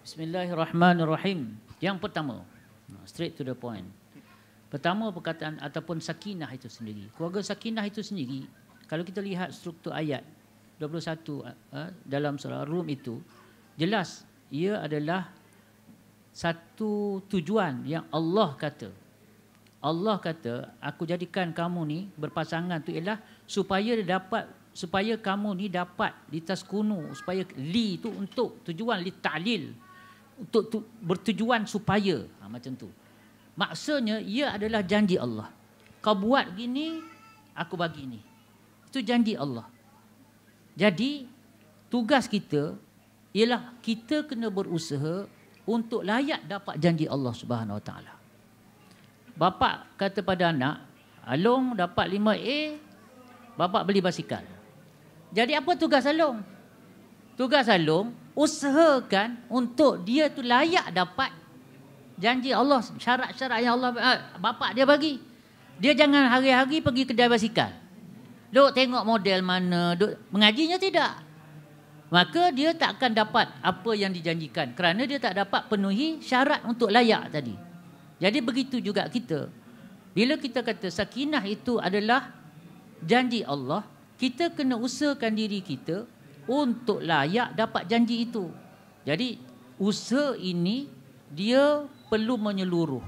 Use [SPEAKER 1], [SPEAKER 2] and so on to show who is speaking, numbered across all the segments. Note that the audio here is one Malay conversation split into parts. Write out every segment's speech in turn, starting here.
[SPEAKER 1] Bismillahirrahmanirrahim. Yang pertama, straight to the point. Pertama perkataan ataupun sakinah itu sendiri. Keluarga sakinah itu sendiri, kalau kita lihat struktur ayat 21 dalam surah Rum itu, jelas ia adalah satu tujuan yang Allah kata. Allah kata, aku jadikan kamu ni berpasangan tu ialah supaya kamu ni dapat litaskunu, supaya li tu untuk tujuan li ta'lil, untuk bertujuan supaya macam tu. Maksudnya ia adalah janji Allah. Kau buat gini, aku bagi ni. Itu janji Allah. Jadi tugas kita ialah kita kena berusaha untuk layak dapat janji Allah Subhanahu Wa Taala. Bapa kata pada anak, Along dapat 5A, bapa beli basikal. Jadi apa tugas Along? Tugas Along usahakan untuk dia tu layak dapat janji Allah, syarat-syarat yang Allah bapa dia bagi. Dia jangan hari-hari pergi kedai basikal. Duk tengok model mana, duk mengajinya tidak. Maka dia tak akan dapat apa yang dijanjikan kerana dia tak dapat penuhi syarat untuk layak tadi. Jadi begitu juga kita. Bila kita kata sakinah itu adalah janji Allah, kita kena usahakan diri kita untuk layak dapat janji itu. Jadi usaha ini dia perlu menyeluruh.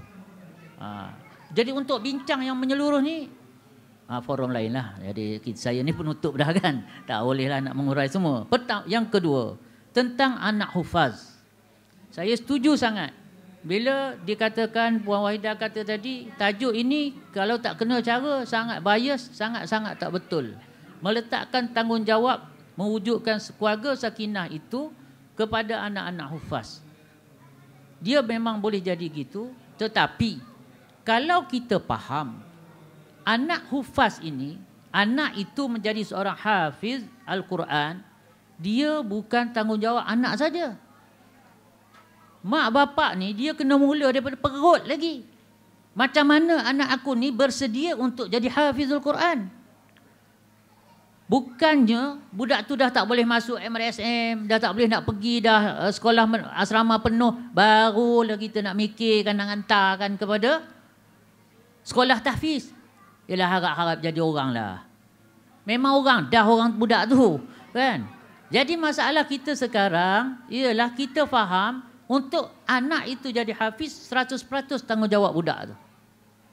[SPEAKER 1] Jadi untuk bincang yang menyeluruh ni, forum lain lah. Jadi saya ni penutup dah kan. Tak bolehlah nak mengurai semua. Yang kedua, tentang anak hufaz. Saya setuju sangat. Bila dikatakan Puan Wahidah kata tadi, tajuk ini kalau tak kena cara sangat bias, sangat-sangat tak betul. Meletakkan tanggungjawab mewujudkan keluarga sakinah itu kepada anak-anak hufaz. Dia memang boleh jadi gitu, tetapi kalau kita faham anak hufaz ini, anak itu menjadi seorang hafiz Al-Quran, dia bukan tanggungjawab anak saja. Mak bapak ni dia kena mula daripada perut lagi. Macam mana anak aku ni bersedia untuk jadi hafizul Quran? Bukannya budak tu dah tak boleh masuk MRSM, dah tak boleh nak pergi dah sekolah asrama penuh, barulah kita nak mikirkan, nak hantarkan kepada sekolah tahfiz. Ialah harap-harap jadi orang lah. Memang orang, dah orang budak tu kan. Jadi masalah kita sekarang ialah kita faham untuk anak itu jadi hafiz 100% tanggungjawab budak tu.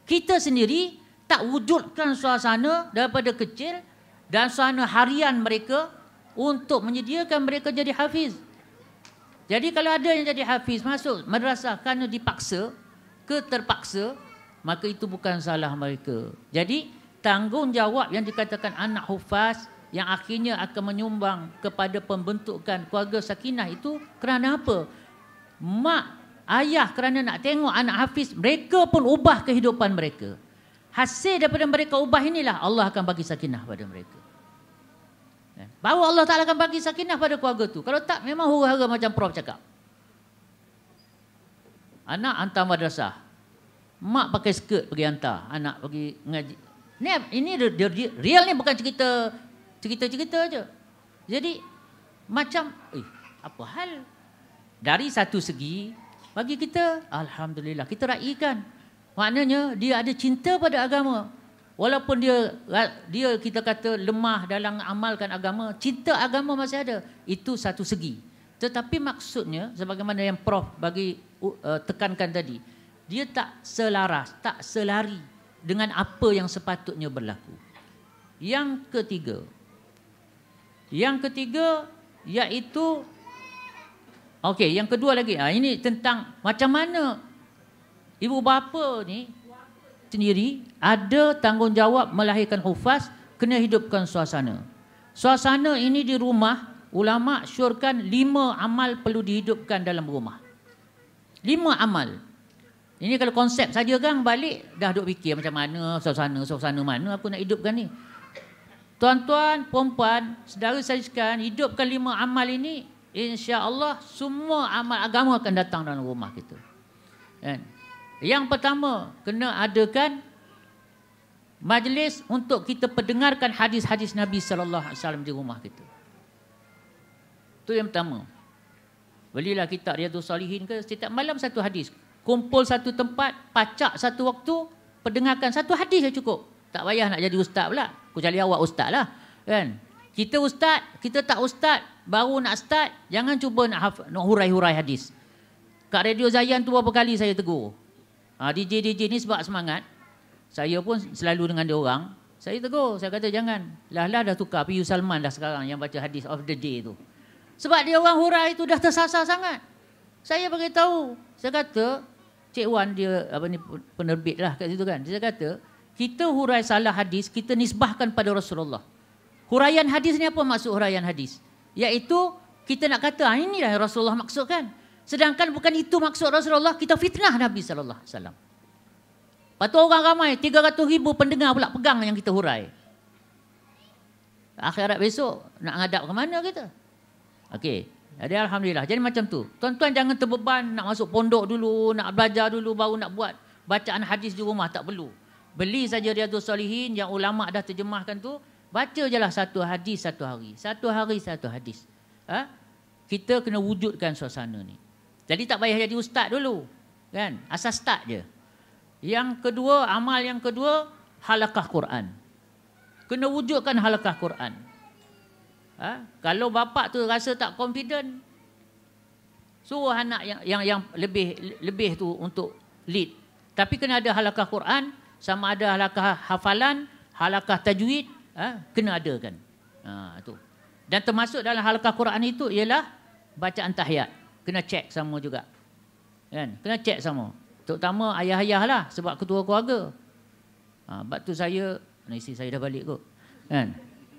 [SPEAKER 1] Kita sendiri tak wujudkan suasana daripada kecil dan suasana harian mereka untuk menyediakan mereka jadi hafiz. Jadi kalau ada yang jadi hafiz masuk madrasah kerana dipaksa ke terpaksa, maka itu bukan salah mereka. Jadi tanggungjawab yang dikatakan anak hufaz yang akhirnya akan menyumbang kepada pembentukan keluarga sakinah itu kerana apa? Mak, ayah kerana nak tengok anak hafiz, mereka pun ubah kehidupan mereka. Hasil daripada mereka ubah inilah Allah akan bagi sakinah pada mereka. Baru Allah Ta'ala akan bagi sakinah pada keluarga tu. Kalau tak, memang huru-hara macam Prof cakap. Anak hantar madrasah, mak pakai skirt pergi hantar anak pergi ngaji. Ini real ni, bukan cerita-cerita aja. Jadi macam apa hal? Dari satu segi bagi kita alhamdulillah kita raikan. Maknanya dia ada cinta pada agama. Walaupun dia kita kata lemah dalam amalkan agama, cinta agama masih ada. Itu satu segi. Tetapi maksudnya sebagaimana yang Prof bagi tekankan tadi, dia tak selaras, tak selari dengan apa yang sepatutnya berlaku. Yang ketiga iaitu yang kedua lagi. Ini tentang macam mana ibu bapa ni sendiri ada tanggungjawab melahirkan hufaz, kena hidupkan suasana. Suasana ini di rumah, ulama syorkan 5 amal perlu dihidupkan dalam rumah. 5 amal. Ini kalau konsep saja kan balik dah duk fikir macam mana suasana mana aku nak hidupkan ni. Tuan-tuan, puan-puan, saudara saya sekalian, hidupkan 5 amal ini, insya-Allah semua amal agama akan datang dalam rumah kita. Kan? Yang pertama, kena adakan majlis untuk kita pendengarkan hadis-hadis Nabi sallallahu alaihi wasallam di rumah kita. Itu yang pertama. Belilah kitab Riyadhus Salihin ke, setiap malam satu hadis. Kumpul satu tempat, pacak satu waktu, pendengarkan satu hadis saja cukup. Tak payah nak jadi ustaz pula. Kecuali awak ustaz lah. Kan? Kita ustaz, kita tak ustaz, baru nak start, jangan cuba nak hurai-hurai hadis. Kat Radio Zayan tu berapa kali saya tegur. DJ ni sebab semangat. Saya pun selalu dengan dia orang. Saya tegur, saya kata jangan. Lah dah tukar PU Salman dah sekarang yang baca hadis of the day tu. Sebab dia orang hurai tu dah tersasar sangat. Saya beritahu, saya kata, Cik Wan dia penerbit lah kat situ kan. Dia kata, kita hurai salah hadis, kita nisbahkan pada Rasulullah. Huraian hadis ni apa maksud huraian hadis? Iaitu kita nak kata inilah yang Rasulullah maksudkan. Sedangkan bukan itu maksud Rasulullah, kita fitnah Nabi sallallahu alaihi wasallam. Lepas tu orang ramai 300,000 pendengar pula pegang yang kita hurai. Akhirat besok nak ngadap ke mana kita? Okey. Jadi alhamdulillah. Jadi macam tu. Tuan-tuan jangan terbeban nak masuk pondok dulu, nak belajar dulu baru nak buat bacaan hadis di rumah, tak perlu. Beli saja Riyadhus Salihin yang ulama dah terjemahkan tu, baca jelah satu hadis satu hari. Satu hari satu hadis. Kita kena wujudkan suasana ni. Jadi tak payah jadi ustaz dulu. Kan? Asal start je. Yang kedua, amal yang kedua, halaqah Quran. Kena wujudkan halaqah Quran. Kalau bapak tu rasa tak confident, suruh anak yang lebih tu untuk lead. Tapi kena ada halaqah Quran, sama ada halaqah hafalan, halaqah tajwid, kena adakan. Tu. Dan termasuk dalam halaqah Quran itu ialah bacaan tahiyat. Kena cek sama juga. Kan? Kena cek sama. Terutama ayah-ayah lah sebab ketua keluarga. Sebab tu saya, isteri saya dah balik kot. Kan?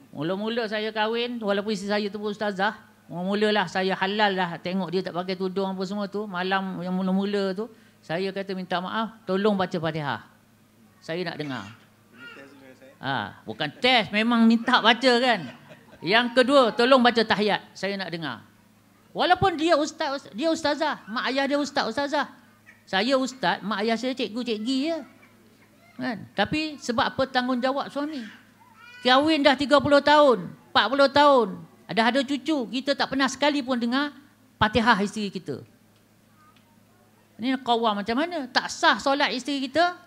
[SPEAKER 1] Mula-mula saya kahwin, walaupun isteri saya tu pun ustazah, mula-mulalah saya halal lah tengok dia tak pakai tudung apa semua tu. Malam yang mula-mula tu, saya kata minta maaf, tolong baca Fatihah. Saya nak dengar. Bukan test, memang minta baca kan. Yang kedua, tolong baca tahiyat. Saya nak dengar. Walaupun dia ustazah, mak ayah dia ustazah. Saya ustaz, mak ayah saya cikgu-cikgi je. Kan? Tapi sebab apa tanggungjawab suami? Kahwin dah 30 tahun, 40 tahun, ada cucu, kita tak pernah sekali pun dengar Fatihah isteri kita. Ini qawam macam mana? Tak sah solat isteri kita,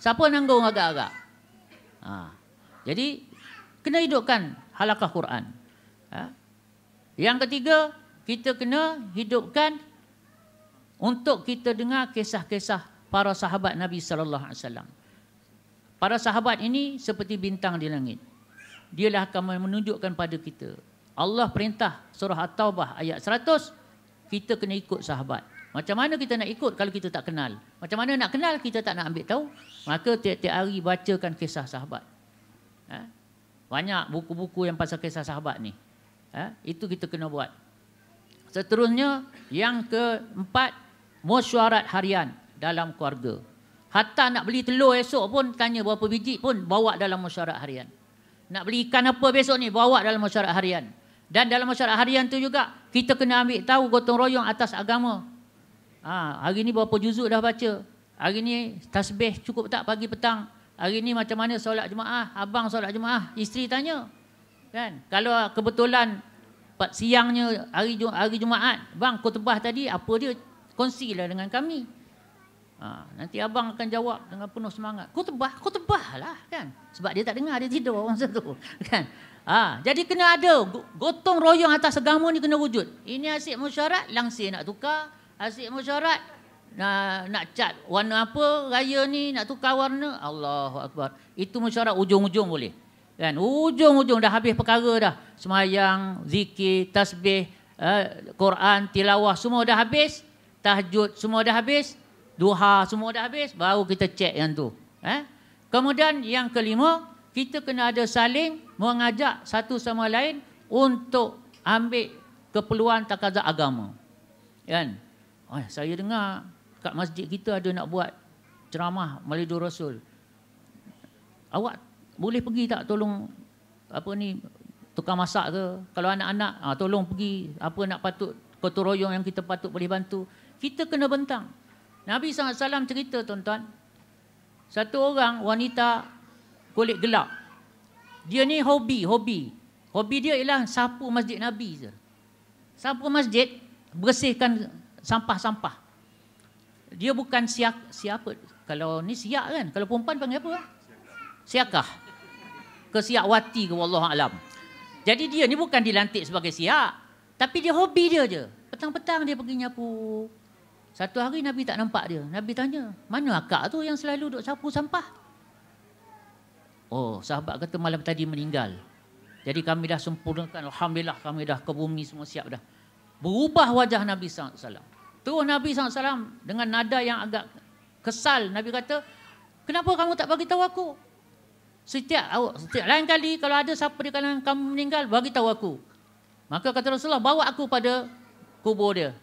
[SPEAKER 1] siapa nanggung agak-agak? Jadi, kena hidupkan halaqah Quran. Yang ketiga, kita kena hidupkan untuk kita dengar kisah-kisah para sahabat Nabi sallallahu alaihi wasallam. Para sahabat ini seperti bintang di langit. Dialah akan menunjukkan pada kita. Allah perintah surah At-Taubah ayat 100, kita kena ikut sahabat. Macam mana kita nak ikut kalau kita tak kenal? Macam mana nak kenal kita tak nak ambil tahu? Maka tiap-tiap hari bacakan kisah sahabat. Banyak buku-buku yang pasal kisah sahabat ni. Itu kita kena buat. Seterusnya, yang keempat, mesyuarat harian dalam keluarga. Hatta nak beli telur esok pun tanya berapa biji pun bawa dalam mesyuarat harian. Nak beli ikan apa besok ni bawa dalam mesyuarat harian. Dan dalam mesyuarat harian tu juga kita kena ambil tahu gotong royong atas agama. Hari ni berapa juzuk dah baca. Hari ni tasbih cukup tak pagi petang. Hari ni macam mana solat jemaah, abang solat jemaah, isteri tanya. Kan? Kalau kebetulan siangnya hari Jumaat, bang khutbah tadi apa dia, kongsilah dengan kami. Nanti abang akan jawab dengan penuh semangat. Khutbah lah kan. Sebab dia tak dengar, dia tidur masa tu. Kan? Jadi kena ada gotong royong atas agama ni kena wujud. Ini asyik mesyuarat, langsir nak tukar. Asyik mesyuarat, nak cat warna apa raya ni, nak tukar warna. Allahu Akbar. Itu mesyuarat ujung-ujung boleh. Kan? Ujung-ujung dah habis perkara dah. Semayang, zikir, tasbih, Quran, tilawah semua dah habis. Tahajud semua dah habis. Duha semua dah habis, baru kita cek yang tu. Kemudian yang kelima, kita kena ada saling mengajak satu sama lain untuk ambil keperluan takaza agama. Kan? Saya dengar kat masjid kita ada nak buat ceramah Maulidur Rasul. Awak boleh pergi tak tolong tukang masak ke? Kalau anak-anak, tolong pergi nak patut gotong royong yang kita patut boleh bantu. Kita kena bentang. Nabi SAW cerita tuan-tuan, satu orang wanita kulit gelap. Dia ni hobi dia ialah sapu masjid Nabi je. Sapu masjid, bersihkan sampah-sampah. Dia bukan siapa. Kalau ni siak kan? Kalau perempuan panggil apa? Siakah? Ke siakwati ke wallahu alam. Jadi dia ni bukan dilantik sebagai siak, tapi dia hobi dia je. Petang-petang dia pergi nyapu. Satu hari Nabi tak nampak dia. Nabi tanya, mana akak tu yang selalu duk sapu sampah? Oh, sahabat kata malam tadi meninggal. Jadi kami dah sempurnakan. Alhamdulillah kami dah ke bumi semua siap dah. Berubah wajah Nabi SAW. Terus Nabi SAW dengan nada yang agak kesal. Nabi kata, kenapa kamu tak bagi tahu aku? Setiap lain kali kalau ada siapa di kalangan kamu meninggal, bagi tahu aku. Maka kata Rasulullah, bawa aku pada kubur dia.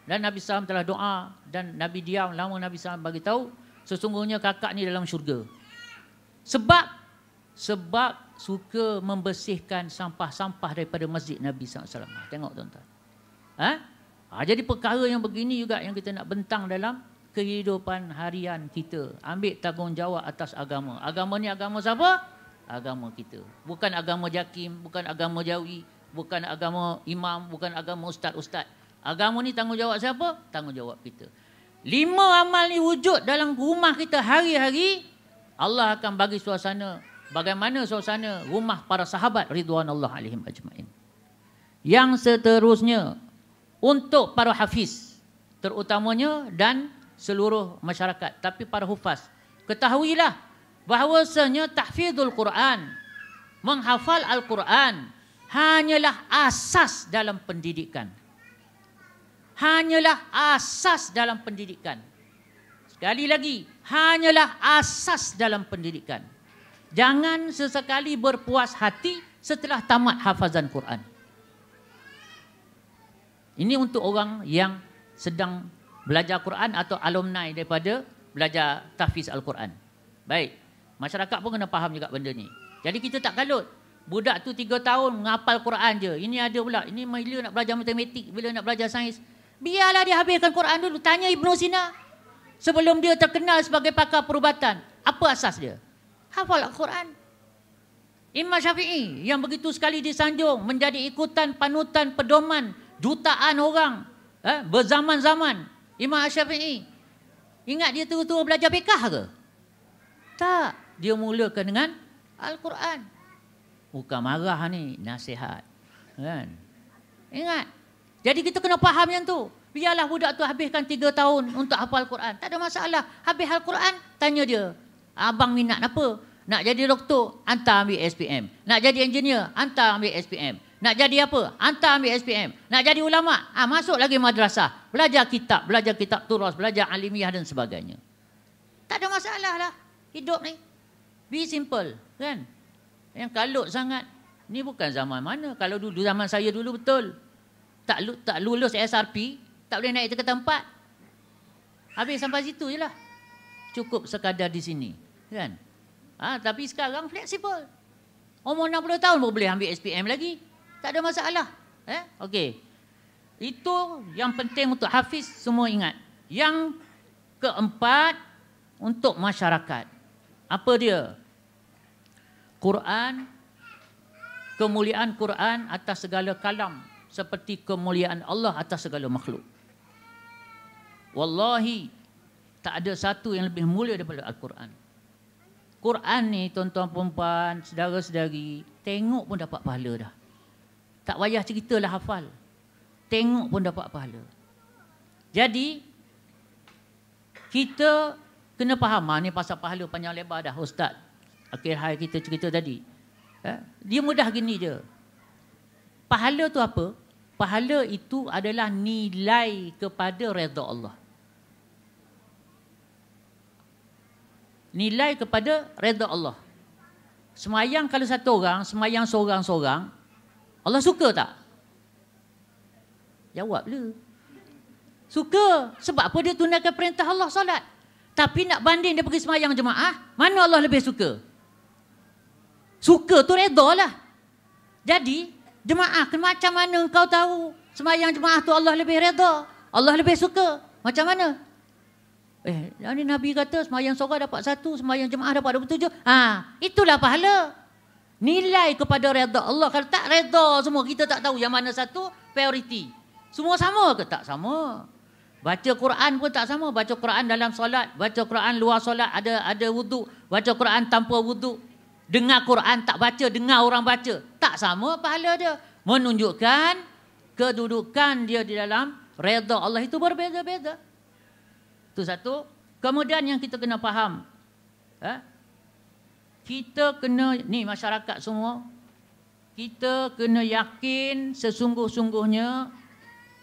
[SPEAKER 1] Dan Nabi SAW telah doa dan Nabi diam. Lama Nabi SAW bagi tahu, sesungguhnya kakak ni dalam syurga. Sebab suka membersihkan sampah-sampah daripada masjid Nabi SAW. Tengok tuan-tuan. Jadi perkara yang begini juga yang kita nak bentang dalam kehidupan harian kita. Ambil tanggungjawab atas agama. Agama ni agama siapa? Agama kita. Bukan agama Jakim, bukan agama Jawi, bukan agama imam, bukan agama ustaz-ustaz. Agama ni tanggungjawab siapa? Tanggungjawab kita. 5 amal ni wujud dalam rumah kita hari-hari, Allah akan bagi suasana bagaimana suasana rumah para sahabat ridwanullah alaihim ajmain. Yang seterusnya untuk para hafiz terutamanya dan seluruh masyarakat, tapi para hufaz, ketahuilah bahawasanya tahfizul Quran, menghafal Al-Quran hanyalah asas dalam pendidikan. Hanyalah asas dalam pendidikan. Sekali lagi, hanyalah asas dalam pendidikan. Jangan sesekali berpuas hati setelah tamat hafazan Quran. Ini untuk orang yang sedang belajar Quran atau alumni daripada belajar tahfiz Al-Quran. Baik, masyarakat pun kena faham juga benda ni. Jadi kita tak kalut. Budak tu 3 tahun menghafal Quran je. Ini ada pula, ini bila nak belajar matematik, bila nak belajar sains. Biarlah dia habiskan Quran dulu. Tanya Ibnu Sina. Sebelum dia terkenal sebagai pakar perubatan, apa asas dia? Hafal Al-Quran. Imam Syafi'i yang begitu sekali disanjung menjadi ikutan, panutan, pedoman jutaan orang berzaman-zaman. Imam Syafi'i, ingat dia terus-terus belajar fiqh ke? Tak. Dia mulakan dengan Al-Quran. Bukan marah ni, nasihat. Kan? Ingat. Jadi kita kena faham yang tu. Biarlah budak tu habiskan 3 tahun untuk hafal Quran. Tak ada masalah. Habis Al-Quran, tanya dia. Abang minat apa? Nak jadi doktor? Hantar ambil SPM. Nak jadi engineer? Hantar ambil SPM. Nak jadi apa? Hantar ambil SPM. Nak jadi ulama? Masuk lagi madrasah. Belajar kitab turas, belajar alimiah dan sebagainya. Tak ada masalah lah hidup ni. Be simple. Kan? Yang kalut sangat. Ni bukan zaman mana. Kalau dulu zaman saya dulu betul. Tak lulus SRP, tak boleh naik ke tempat. Habis sampai situ je lah. Cukup sekadar di sini. Kan? Tapi sekarang fleksibel. Umur 60 tahun pun boleh ambil SPM lagi. Tak ada masalah. Okey. Itu yang penting untuk hafiz, semua ingat. Yang keempat, untuk masyarakat. Apa dia? Quran, kemuliaan Quran atas segala kalam. Seperti kemuliaan Allah atas segala makhluk. Wallahi, tak ada satu yang lebih mulia daripada Al-Quran. Quran ni tuan-tuan perempuan, saudara-saudari, tengok pun dapat pahala dah. Tak payah ceritalah hafal. Tengok pun dapat pahala. Jadi, kita kena faham, ni pasal pahala panjang lebar dah Ustaz. Akhir hari kita cerita tadi. Dia mudah gini je. Pahala tu apa? Pahala itu adalah nilai kepada redha Allah. Nilai kepada redha Allah. Semayang kalau satu orang, semayang seorang-seorang, Allah suka tak? Jawablah. Suka. Sebab apa dia tunaikan perintah Allah solat. Tapi nak banding dia pergi semayang jemaah, mana Allah lebih suka? Suka tu redha lah. Jadi, jemaah, macam mana engkau tahu semayang jemaah tu Allah lebih redha, Allah lebih suka? Macam mana? Ni Nabi kata semayang seorang dapat 1, semayang jemaah dapat 27. Itulah pahala. Nilai kepada redha Allah. Kalau tak redha semua, kita tak tahu yang mana satu prioriti. Semua sama ke? Tak sama. Baca Quran pun tak sama. Baca Quran dalam solat, baca Quran luar solat, ada wuduk, baca Quran tanpa wuduk. Dengar Quran tak baca, dengar orang baca. Tak sama pahala dia. Menunjukkan kedudukan dia di dalam redha Allah itu berbeza-beza. Itu satu. Kemudian yang kita kena faham. Kita kena, ni masyarakat semua, kita kena yakin sesungguh-sungguhnya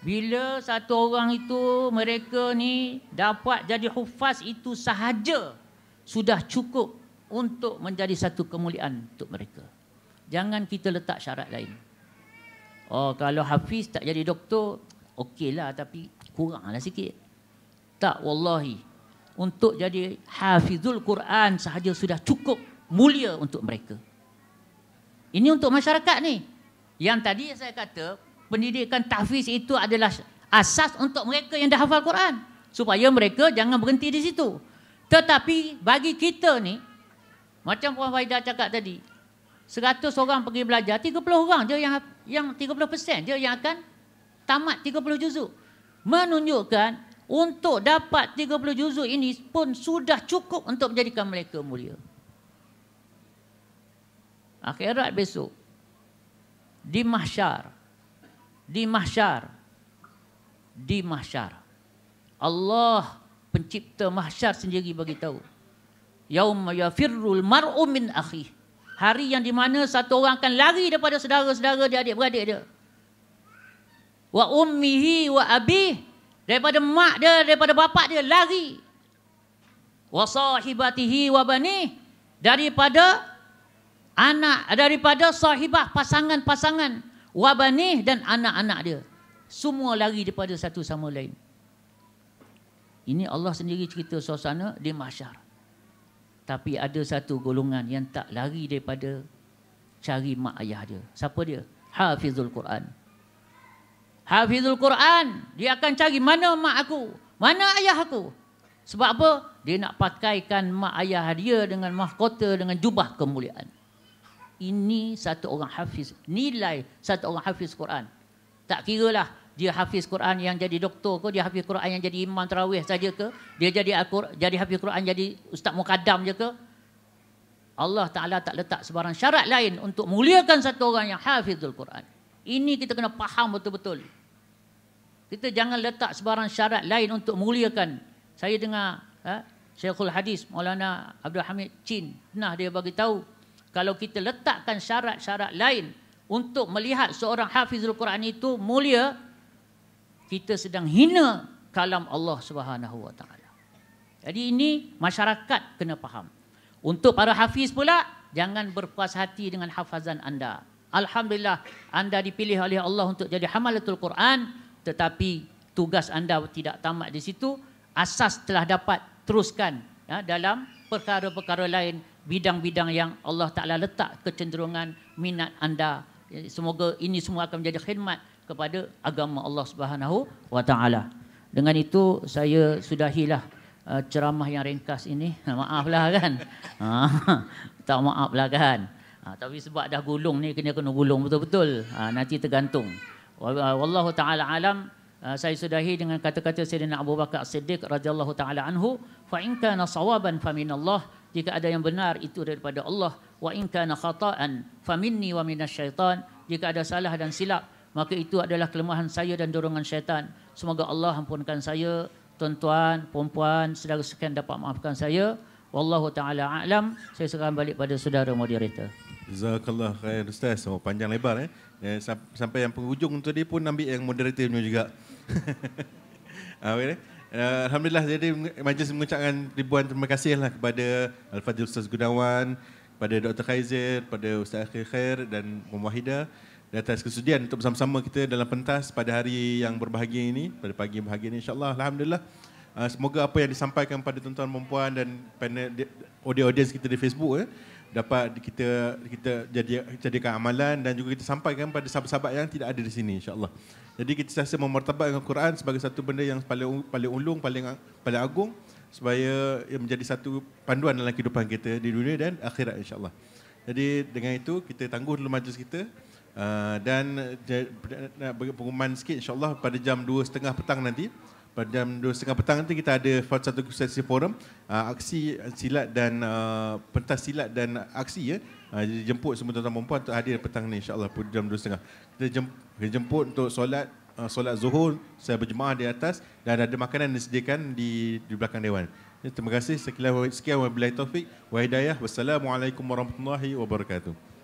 [SPEAKER 1] bila satu orang itu, mereka ni dapat jadi hufaz itu sahaja sudah cukup untuk menjadi satu kemuliaan untuk mereka. Jangan kita letak syarat lain. Oh, kalau hafiz tak jadi doktor, okeylah, tapi kuranglah sikit. Tak, wallahi. Untuk jadi hafizul Quran sahaja sudah cukup mulia untuk mereka. Ini untuk masyarakat ni. Yang tadi saya kata, pendidikan tahfiz itu adalah asas untuk mereka yang dah hafal Quran. Supaya mereka jangan berhenti di situ. Tetapi bagi kita ni, macam Puan Faidah cakap tadi, 100 orang pergi belajar, 30 orang je yang 30% je yang akan tamat 30 juzuk. Menunjukkan untuk dapat 30 juzuk ini pun sudah cukup untuk menjadikan mereka mulia. Akhirat besok, di mahsyar, Allah pencipta mahsyar sendiri bagi tahu, yauma yafirrul mar'u min akhi, hari yang di mana satu orang akan lari daripada saudara-saudara dia, adik-beradik dia. Wa ummihi wa abih, daripada mak dia, daripada bapak dia lari. Wa sahibatihi wa banih, daripada anak, daripada sahibah, pasangan-pasangan, wa banih, dan anak-anak dia. Semua lari daripada satu sama lain. Ini Allah sendiri cerita suasana di mahsyar. Tapi ada satu golongan yang tak lari daripada cari mak ayah dia. Siapa dia? Hafizul Quran. Hafizul Quran, dia akan cari mana mak aku, mana ayah aku. Sebab apa? Dia nak pakaikan mak ayah dia dengan mahkota, dengan jubah kemuliaan. Ini satu orang hafiz, nilai satu orang hafiz Quran. Tak kiralah dia hafiz Quran yang jadi doktor ke, dia hafiz Quran yang jadi imam tarawih saja ke, dia jadi hafiz Quran jadi ustaz muqaddam je ke. Allah Ta'ala tak letak sebarang syarat lain untuk muliakan satu orang yang hafizul Quran. Ini kita kena faham betul-betul. Kita jangan letak sebarang syarat lain untuk muliakan. Saya dengar Syekhul Hadis Maulana Abdul Hamid Chin, pernah dia bagi tahu, kalau kita letakkan syarat-syarat lain untuk melihat seorang hafizul Quran itu mulia, kita sedang hina kalam Allah Subhanahu wa taala. Jadi ini masyarakat kena faham. Untuk para hafiz pula, jangan berpuas hati dengan hafazan anda. Alhamdulillah, anda dipilih oleh Allah untuk jadi hamalatul Quran, tetapi tugas anda tidak tamat di situ. Asas telah dapat, teruskan dalam perkara-perkara lain, bidang-bidang yang Allah Ta'ala letak kecenderungan minat anda. Semoga ini semua akan menjadi khidmat kepada agama Allah Subhanahu wa Ta'ala. Dengan itu saya sudahilah ceramah yang ringkas ini. Maaflah kan. Tak maaflah kan. Tapi sebab dah gulung ni, kena gulung betul-betul. Nanti tergantung. Wallahu Ta'ala alam. Saya sudahi dengan kata-kata Sayyidina Abu Bakar As-Siddiq radhiyallahu ta'ala anhu, fa in kana sawaban fa minallah, jika ada yang benar itu daripada Allah, wa in kana khata'an fa minni wa minasyaitan, jika ada salah dan silap maka itu adalah kelemahan saya dan dorongan syaitan. Semoga Allah ampunkan saya, tuan-tuan, puan-puan, saudara sekalian dapat maafkan saya. Wallahu ta'ala a'lam. Saya serahkan balik pada saudara moderator.
[SPEAKER 2] Jazakallah khair Ustaz. Oh, panjang lebar sampai yang penghujung tu dia pun ambil yang moderatornya juga. Alhamdulillah, jadi majlis mengucapkan ribuan terima kasihlah kepada Al-Fadhil Ustaz Gunawan, kepada Dr. Khaizir, kepada Ustaz Akhil Khair dan Muwahhidah di atas kesudian untuk bersama-sama kita dalam pentas pada hari yang berbahagia ini, pada pagi yang bahagia ini, insya-Allah. Alhamdulillah. Semoga apa yang disampaikan pada tuan-tuan dan puan dan panel audiens kita di Facebook dapat kita jadikan amalan dan juga kita sampaikan pada sahabat-sahabat yang tidak ada di sini, insya-Allah. Jadi kita sentiasa memartabatkan Al-Quran sebagai satu benda yang paling ulung, paling agung, supaya ia menjadi satu panduan dalam kehidupan kita di dunia dan akhirat, insya-Allah. Jadi dengan itu kita tangguh dulu majlis kita. Dan nak bagi pengumuman sikit, insyaAllah pada jam 2:30 petang nanti, pada jam 2:30 petang nanti kita ada satu sesi forum aksi silat dan pentas silat dan aksi ya. Jemput semua tuan-tuan perempuan untuk hadir petang ni insya-Allah pada jam 2:30. Kita jemput untuk solat Zuhur saya berjemaah di atas dan ada makanan disediakan di belakang dewan. Terima kasih. Sekian wabillahi taufik wa hidayah. Wassalamualaikum warahmatullahi wabarakatuh.